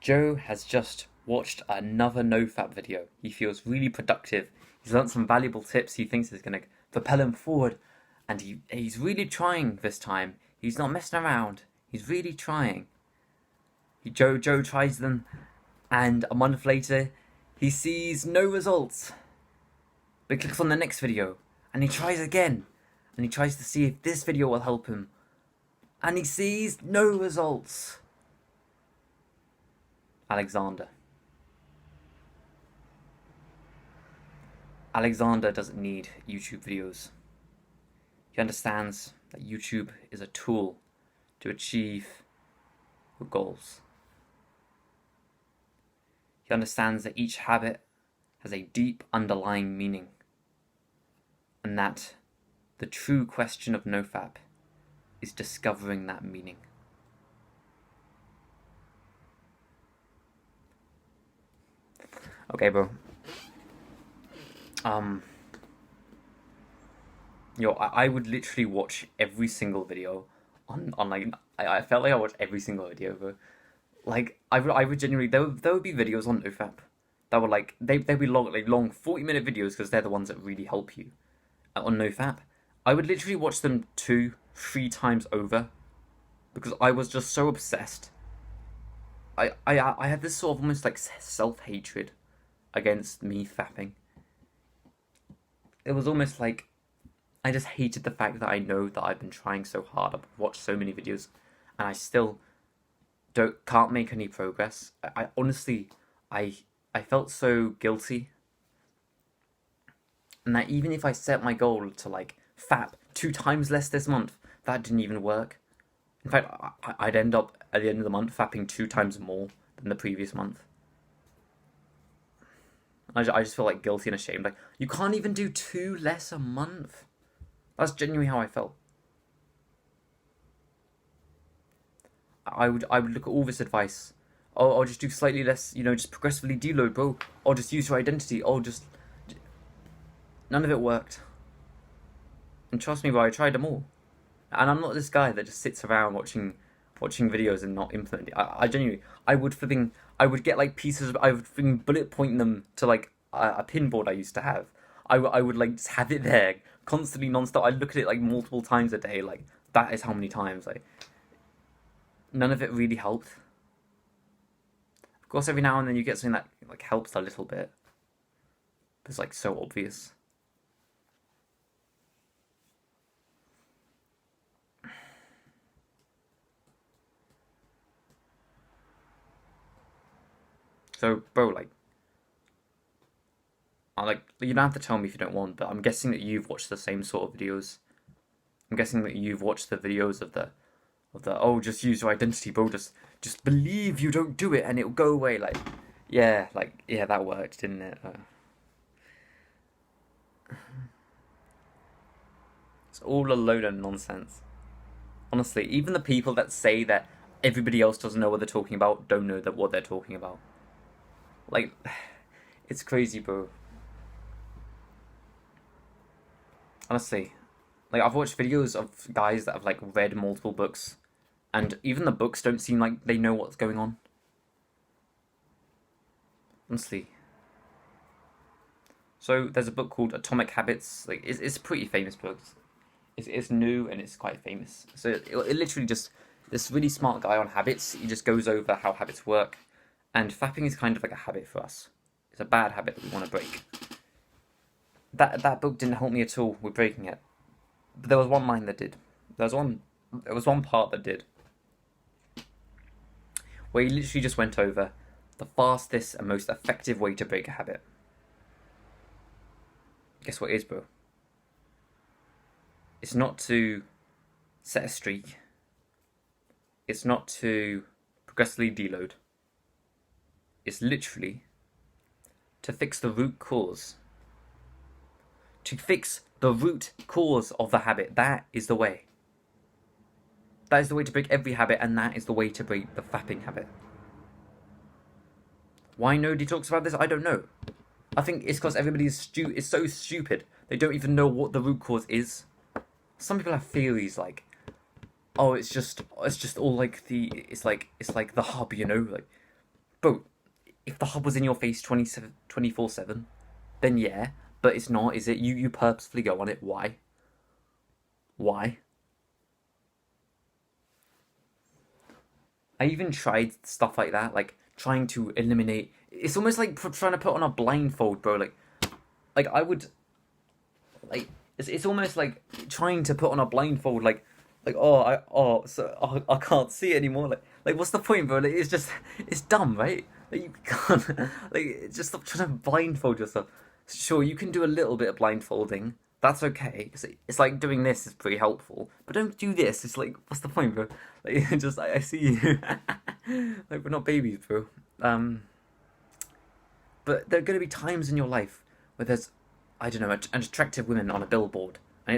Joe has just watched another NoFap video. He feels really productive. He's learned some valuable tips he thinks is going to propel him forward. And he's really trying this time. He's not messing around. He's really trying. Joe tries them, and a month later, he sees no results. But he clicks on the next video, and he tries again. And he tries to see if this video will help him. And he sees no results. Alexander doesn't need YouTube videos. He understands that YouTube is a tool to achieve your goals. He understands that each habit has a deep underlying meaning, and that the true question of NoFap is discovering that meaning. Okay, bro. I would literally watch every single video on like I felt like I watched every single video, bro. Like I would genuinely there would be videos on NoFap that were like they'd be long 40-minute videos because they're the ones that really help you on NoFap. I would literally watch them 2-3 times over because I was just so obsessed. I had this sort of almost like self-hatred against me fapping. It was almost like I just hated the fact that I know that I've been trying so hard. I've watched so many videos, and I still can't make any progress. I honestly, I felt so guilty, and that even if I set my goal to like fap 2 times less this month, that didn't even work. In fact, I'd end up at the end of the month fapping 2 times more than the previous month. I just feel like guilty and ashamed. Like, you can't even do 2 less a month. That's genuinely how I felt. I would look at all this advice. Oh, I'll just do slightly less, just progressively deload, bro. Or just use your identity. None of it worked. And trust me, bro, I tried them all. And I'm not this guy that just sits around watching videos and not implementing. I genuinely, I would get like pieces. I would bullet point them to like a pinboard I used to have. I would like just have it there constantly, non-stop. I'd look at it like multiple times a day. Like that is how many times. Like none of it really helped. Of course, every now and then you get something that like helps a little bit. But it's like so obvious. So, bro, you don't have to tell me if you don't want, but I'm guessing that you've watched the same sort of videos. I'm guessing that you've watched the videos of the oh, just use your identity, bro. Just believe you don't do it and it'll go away. Yeah, that worked, didn't it? It's all a load of nonsense. Honestly, even the people that say that everybody else doesn't know what they're talking about don't know what they're talking about. Like, it's crazy, bro. Honestly, like I've watched videos of guys that have like read multiple books, and even the books don't seem like they know what's going on. Honestly. So there's a book called Atomic Habits. Like it's a pretty famous book. It's new and it's quite famous. So it literally just this really smart guy on habits. He just goes over how habits work, and fapping is kind of like a habit for us. It's a bad habit that we want to break. That book didn't help me at all with breaking it. But there was one line that did. There was one part that did. Where he literally just went over the fastest and most effective way to break a habit. Guess what it is, bro? It's not to set a streak. It's not to progressively deload. It's literally to fix the root cause. To fix the root cause of the habit. That is the way. That is the way to break every habit, and that is the way to break the fapping habit. Why nobody talks about this, I don't know. I think it's because everybody is so stupid. They don't even know what the root cause is. Some people have theories like, oh, it's just all like it's like the hub, like bro, if the hub was in your face 24/7, then yeah, but it's not, is it? You purposefully go on it. Why? Why? I even tried stuff like that, like trying to eliminate. It's almost like trying to put on a blindfold, bro. Like I would, like it's almost like trying to put on a blindfold, like I can't see anymore. Like what's the point, bro? Like, it's dumb, right? Like you can't like just stop trying to blindfold yourself. Sure, you can do a little bit of blindfolding. That's okay. It's like doing this is pretty helpful, but don't do this. It's like what's the point, bro? Like just I see you. Like we're not babies, bro. But there are going to be times in your life where there's, I don't know, an attractive women on a billboard, and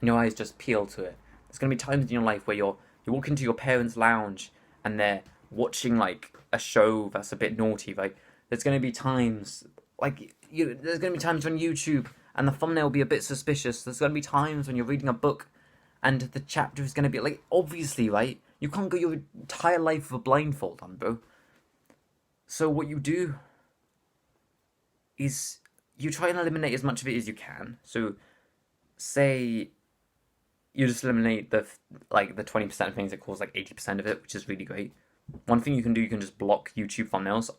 your eyes just peel to it. There's going to be times in your life where you walk into your parents' lounge and they're watching like a show that's a bit naughty. Like there's going to be times there's going to be times on YouTube and the thumbnail will be a bit suspicious. There's going to be times when you're reading a book and the chapter is going to be like, obviously, right? You can't go your entire life with a blindfold on, bro. So what you do is you try and eliminate as much of it as you can. So say you just eliminate the 20% of things that cause like 80% of it, which is really great. One thing you can do, you can just block YouTube thumbnails.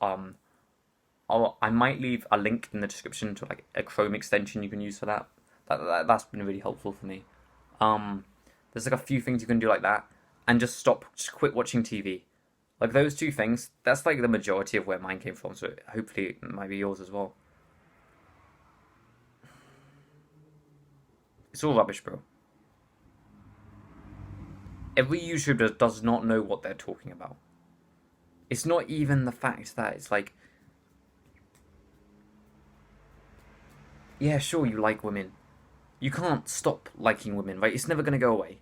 I might leave a link in the description to like a Chrome extension you can use for that. That's been really helpful for me. There's like a few things you can do like that, and just quit watching TV. Like those two things, that's like the majority of where mine came from. So hopefully it might be yours as well. It's all rubbish, bro. Every YouTuber does not know what they're talking about. It's not even the fact that it's like, yeah, sure, you like women. You can't stop liking women, right? It's never going to go away.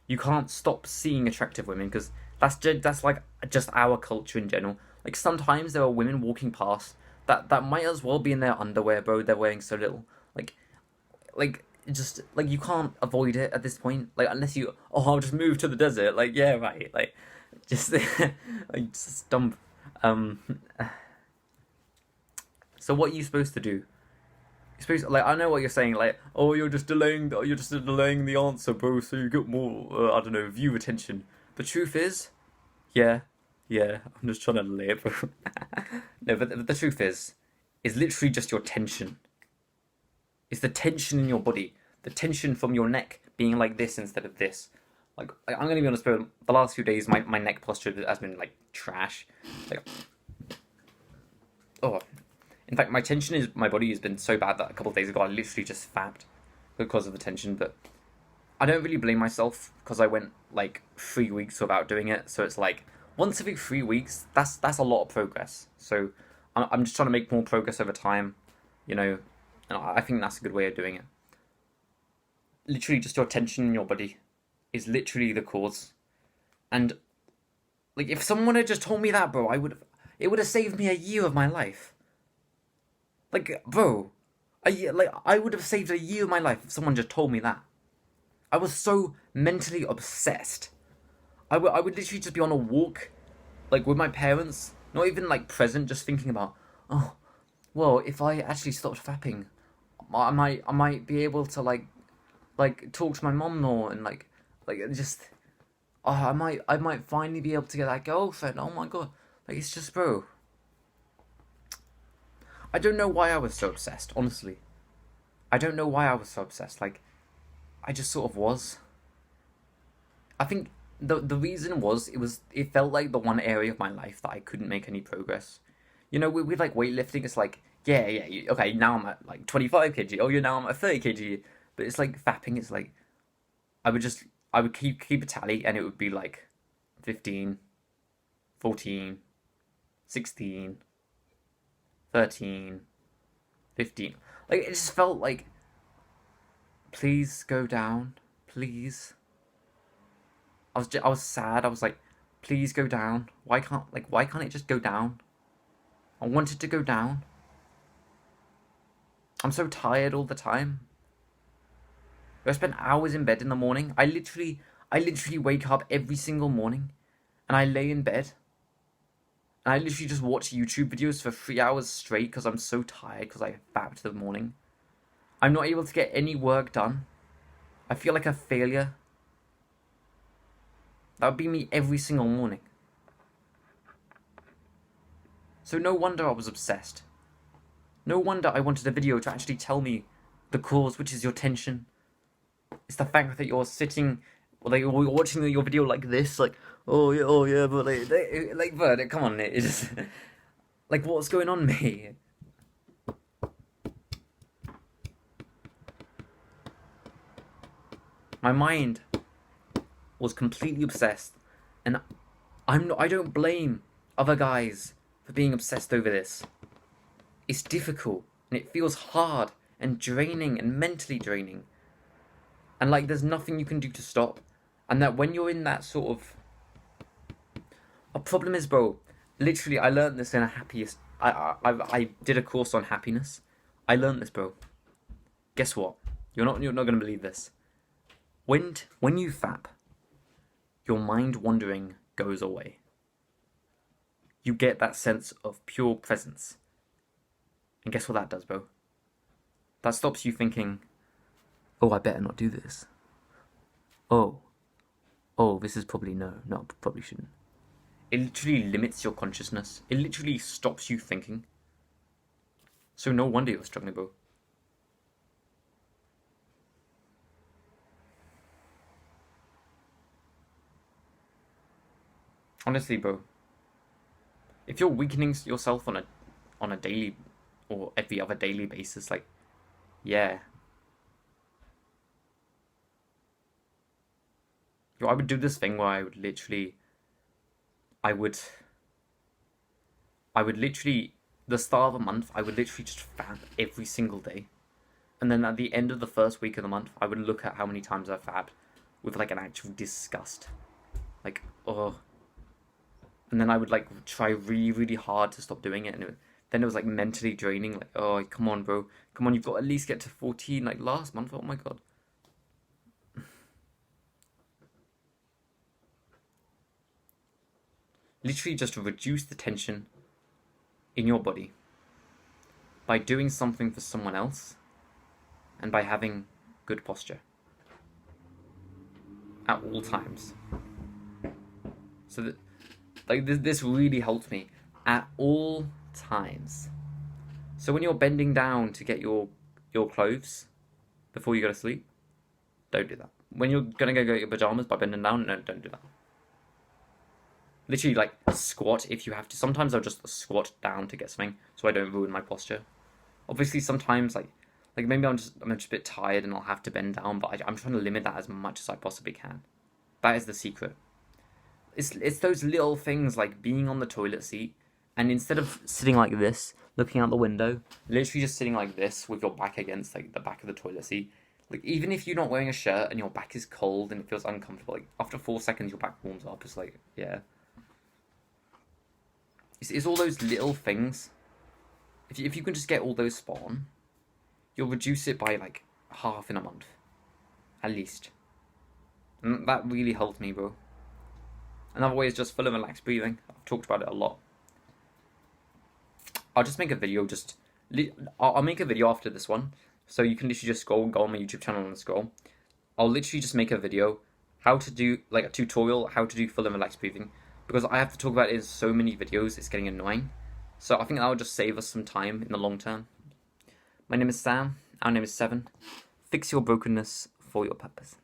You can't stop seeing attractive women because that's like just our culture in general. Like sometimes there are women walking past that might as well be in their underwear, bro. They're wearing so little. Like just like you can't avoid it at this point. Like unless I'll just move to the desert. Like yeah, right. Like just like just dump. So what are you supposed to do? Like I know what you're saying, like you're just delaying the answer, bro, so you get more I don't know, view attention. The truth is, yeah, I'm just trying to lay it, bro. No, but the truth is literally just your tension. It's the tension in your body, the tension from your neck being like this instead of this. Like I'm gonna be honest, bro. The last few days, my neck posture has been like trash. Like oh. In fact, my body has been so bad that a couple of days ago I literally just fapped because of the tension. But I don't really blame myself because I went like 3 weeks without doing it. So it's like once every 3 weeks, that's a lot of progress. So I'm just trying to make more progress over time, you know, and I think that's a good way of doing it. Literally, just your tension in your body is literally the cause. And like, if someone had just told me that, bro, it would have saved me a year of my life. Like, bro, I would have saved a year of my life if someone just told me that. I was so mentally obsessed. I would literally just be on a walk, like with my parents, not even like present, just thinking about, oh, well, if I actually stopped fapping, I might be able to like talk to my mom more and like just, I might finally be able to get that girlfriend. Oh my god, like it's just, bro. I don't know why I was so obsessed, honestly. I don't know why I was so obsessed. Like, I just sort of was. I think the reason was it felt like the one area of my life that I couldn't make any progress. You know, with like weightlifting, it's like okay, now I'm at like 25 kg. Oh, now I'm at 30 kg. But it's like fapping. It's like I would keep a tally, and it would be like 15, 14, 16. 13, 15. Like, it just felt like, please go down, please. I was sad. I was like, please go down. Why can't it just go down? I want it to go down. I'm so tired all the time. I spend hours in bed in the morning. I literally wake up every single morning, and I lay in bed, And I literally just watch YouTube videos for 3 hours straight because I'm so tired because I fapped the morning. I'm not able to get any work done. I feel like a failure. That would be me every single morning. So no wonder I was obsessed. No wonder I wanted a video to actually tell me the cause, which is your tension. It's the fact that you're sitting, or like you're watching your video like this, like, oh yeah, but like, Verd, come on, it just, like, what's going on, mate? My mind was completely obsessed, and I don't blame other guys for being obsessed over this. It's difficult, and it feels hard and draining and mentally draining. And like, there's nothing you can do to stop. And that when you're in that sort of, a problem is, bro. Literally, I learned this in a happiest. I did a course on happiness. I learned this, bro. Guess what? You're not gonna believe this. When you fap, your mind wandering goes away. You get that sense of pure presence. And guess what that does, bro? That stops you thinking, oh, I better not do this. Oh, this is probably no, probably shouldn't. It literally limits your consciousness. It literally stops you thinking. So no wonder you're struggling, bro. Honestly, bro. If you're weakening yourself on a daily or every other daily basis, like, yeah. Yo, I would do this thing where I would literally, the start of a month, I would literally just fab every single day. And then at the end of the first week of the month, I would look at how many times I've fabbed with like an actual disgust. Like, oh. And then I would like try really, really hard to stop doing it. And then it was like mentally draining. Like, oh, come on, bro. Come on, you've got to at least get to 14 like last month. Oh my God. Literally just reduce the tension in your body by doing something for someone else and by having good posture at all times. So that, like, this really helped me at all times. So when you're bending down to get your clothes before you go to sleep, don't do that. When you're gonna go get your pajamas by bending down, no, don't do that. Literally, like, squat if you have to. Sometimes I'll just squat down to get something so I don't ruin my posture. Obviously, sometimes, like maybe I'm just a bit tired and I'll have to bend down, but I'm trying to limit that as much as I possibly can. That is the secret. It's those little things like being on the toilet seat and instead of sitting like this, looking out the window, literally just sitting like this with your back against like the back of the toilet seat. Like, even if you're not wearing a shirt and your back is cold and it feels uncomfortable, like after 4 seconds your back warms up. It's like, yeah. It's all those little things. If you can just get all those spot on, you'll reduce it by like half in a month, at least. And that really helped me, bro. Another way is just full and relaxed breathing. I've talked about it a lot. I'll just make a video. I'll make a video after this one, so you can literally just go on my YouTube channel and scroll. I'll literally just make a video how to do like a tutorial how to do full and relaxed breathing. Because I have to talk about it in so many videos, it's getting annoying. So I think that will just save us some time in the long term. My name is Sam, our name is Seven. Fix your brokenness for your purpose.